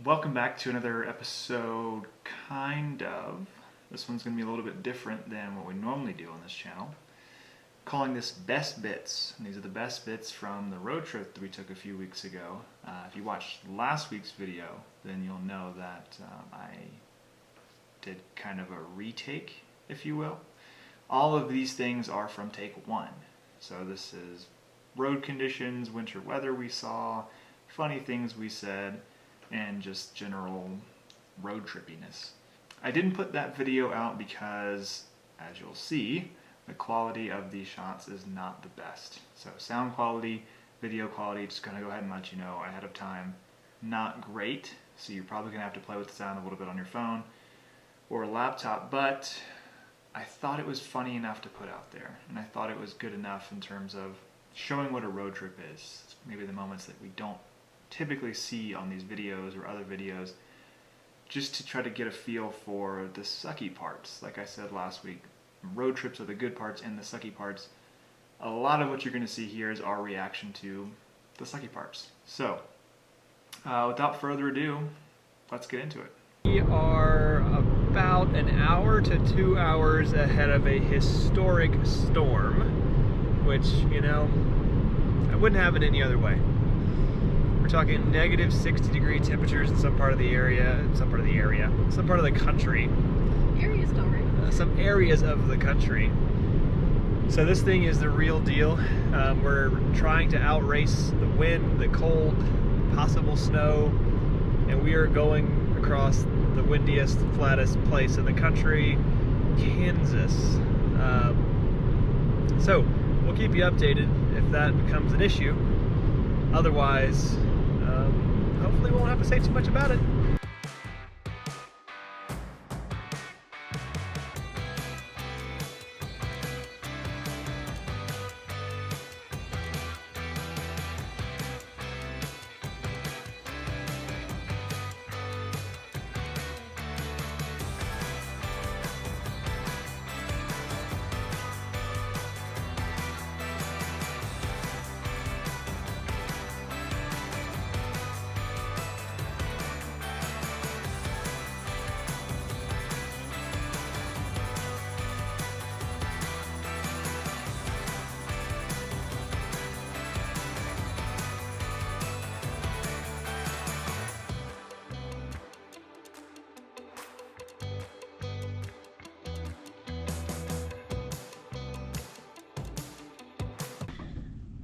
Welcome back to another episode, kind of. This one's going to be a little bit different than what we normally do on this channel. Calling this Best Bits. And these are the best bits from the road trip that we took a few weeks ago. If you watched last week's video, then you'll know that I did kind of a retake, if you will. All of these things are from take one. So this is road conditions, winter weather we saw, funny things we said, and just general road trippiness. I didn't put that video out because, as you'll see, the quality of these shots is not the best. So sound quality, video quality, just gonna go ahead and let you know ahead of time, not great. So you're probably gonna have to play with the sound a little bit on your phone or a laptop, but I thought it was funny enough to put out there, and I thought it was good enough in terms of showing what a road trip is. Maybe the moments that we don't typically see on these videos or other videos, just to try to get a feel for the sucky parts. Like I said last week, road trips are the good parts and the sucky parts. A lot of what you're going to see here is our reaction to the sucky parts. So, without further ado, let's get into it. We are about an hour to 2 hours ahead of a historic storm, which, you know, I wouldn't have it any other way. We're talking negative 60-degree temperatures in some part of the some part of the country. Areas don't right. Some areas of the country. So this thing is the real deal. We're trying to outrace the wind, the cold, possible snow, and we are going across the windiest, flattest place in the country, Kansas. So we'll keep you updated if that becomes an issue. Otherwise, hopefully we won't have to say too much about it.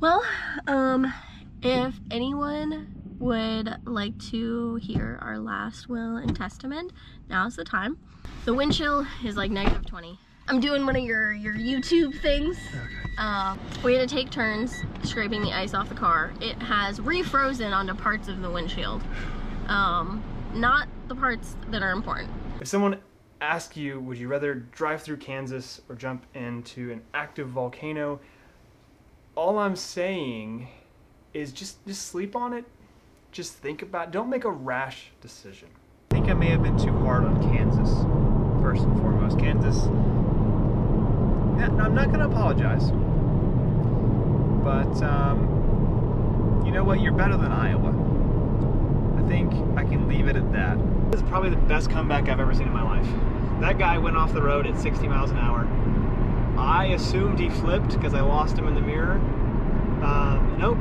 Well, if anyone would like to hear our last will and testament, now's the time. The wind chill is like negative 20. I'm doing one of your YouTube things. Okay. We had to take turns scraping the ice off the car. It has refrozen onto parts of the windshield. Not the parts that are important. If someone asked you, would you rather drive through Kansas or jump into an active volcano? All I'm saying is just sleep on it. Just think about it. Don't make a rash decision. I think I may have been too hard on Kansas, first and foremost. Kansas, I'm not going to apologize. But, you know what? You're better than Iowa. I think I can leave it at that. This is probably the best comeback I've ever seen in my life. That guy went off the road at 60 miles an hour. I assumed he flipped because I lost him in the mirror. Nope.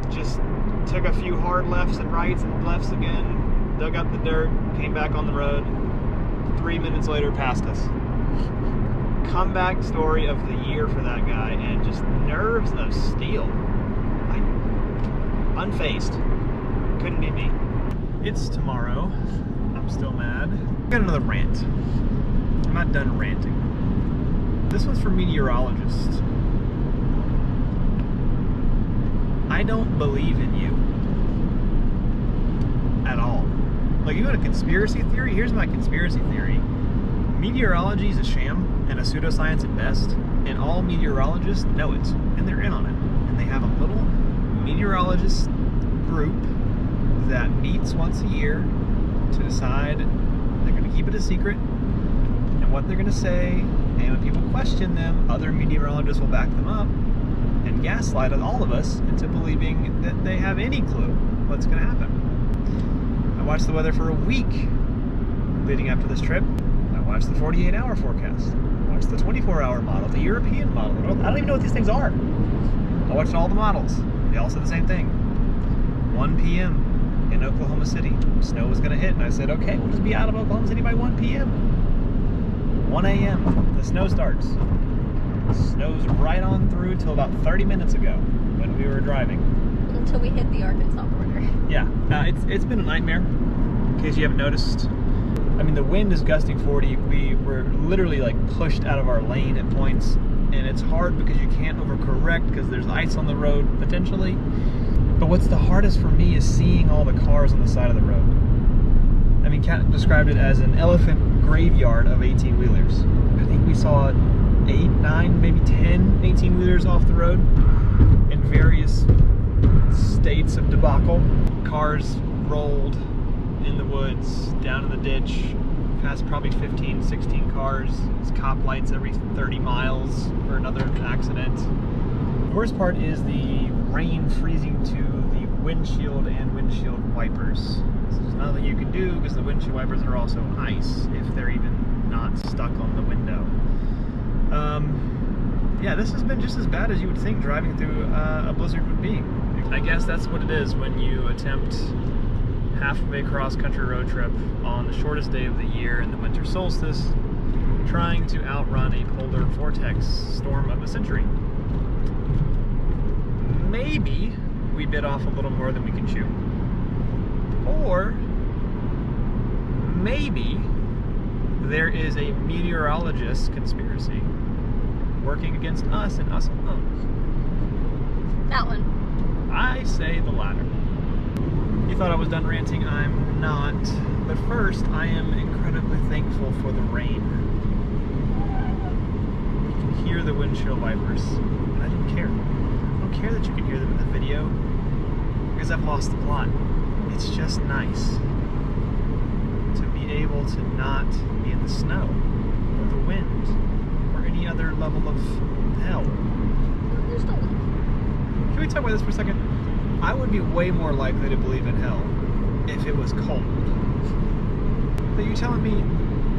Just took a few hard lefts and rights and lefts again, dug up the dirt, came back on the road. 3 minutes later, passed us. Comeback story of the year for that guy, and just nerves of steel. Unfazed. Couldn't be me. It's tomorrow. I'm still mad. Got another rant. I'm not done ranting. This one's for meteorologists. I don't believe in you at all. Like, you got a conspiracy theory? Here's my conspiracy theory. Meteorology is a sham and a pseudoscience at best, and all meteorologists know it, and they're in on it. And they have a little meteorologist group that meets once a year to decide they're going to keep it a secret and what they're going to say. And when people question them, other meteorologists will back them up and gaslight all of us into believing that they have any clue what's going to happen. I watched the weather for a week leading up to this trip. I watched the 48-hour forecast. I watched the 24-hour model, the European model. I don't even know what these things are. I watched all the models. They all said the same thing. 1 p.m. in Oklahoma City. Snow was going to hit, and I said, okay, we'll just be out of Oklahoma City by 1 p.m. 1 a.m. the snow starts. Snow's right on through till about 30 minutes ago when we were driving. Until we hit the Arkansas border. Yeah, it's been a nightmare, in case you haven't noticed. I mean, the wind is gusting 40. We were literally like pushed out of our lane at points, and it's hard because you can't overcorrect because there's ice on the road, potentially. But what's the hardest for me is seeing all the cars on the side of the road. I mean, Kat described it as an elephant graveyard of 18-wheelers. I think we saw 8, 9, maybe 10 18-wheelers off the road in various states of debacle. Cars rolled in the woods, down in the ditch, past probably 15, 16 cars. It's cop lights every 30 miles for another accident. The worst part is the rain freezing to the windshield and windshield wipers. There's nothing you can do because the windshield wipers are also ice if they're even not stuck on the window. Yeah, this has been just as bad as you would think driving through a blizzard would be. I guess that's what it is when you attempt half of a cross-country road trip on the shortest day of the year in the winter solstice, trying to outrun a polar vortex storm of the century. Maybe we bit off a little more than we can chew. Or maybe there is a meteorologist conspiracy working against us and us alone. That one. I say the latter. You thought I was done ranting? I'm not. But first, I am incredibly thankful for the rain. You can hear the windshield wipers, and I don't care. I don't care that you can hear them in the video, because I've lost the plot. It's just nice to be able to not be in the snow, or the wind, or any other level of hell. Can we talk about this for a second? I would be way more likely to believe in hell if it was cold. But you telling me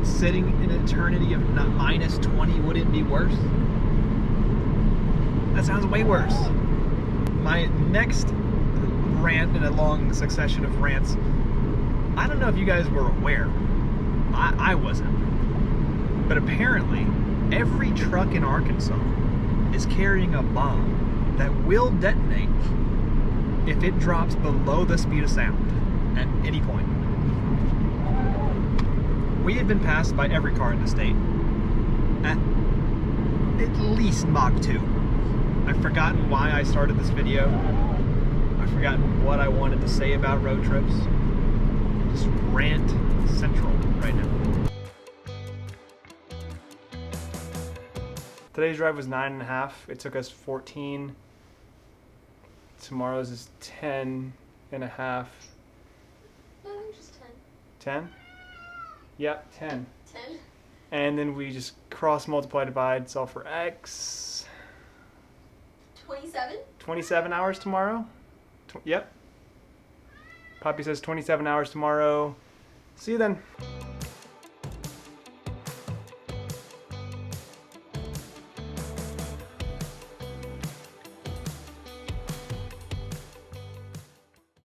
sitting in an eternity of minus 20 wouldn't be worse? That sounds way worse. My next rant in a long succession of rants, I don't know if you guys were aware. I wasn't. But apparently, every truck in Arkansas is carrying a bomb that will detonate if it drops below the speed of sound at any point. We have been passed by every car in the state at least Mach 2. I've forgotten why I started this video. I've forgotten what I wanted to say about road trips. Just rant central right now. Today's drive was 9.5. It took us 14. Tomorrow's is 10.5. I think just 10. 10? Yep, 10. 10? And then we just cross, multiply, divide, solve for x. 27? 27 hours tomorrow? Yep. Poppy says 27 hours tomorrow. See you then.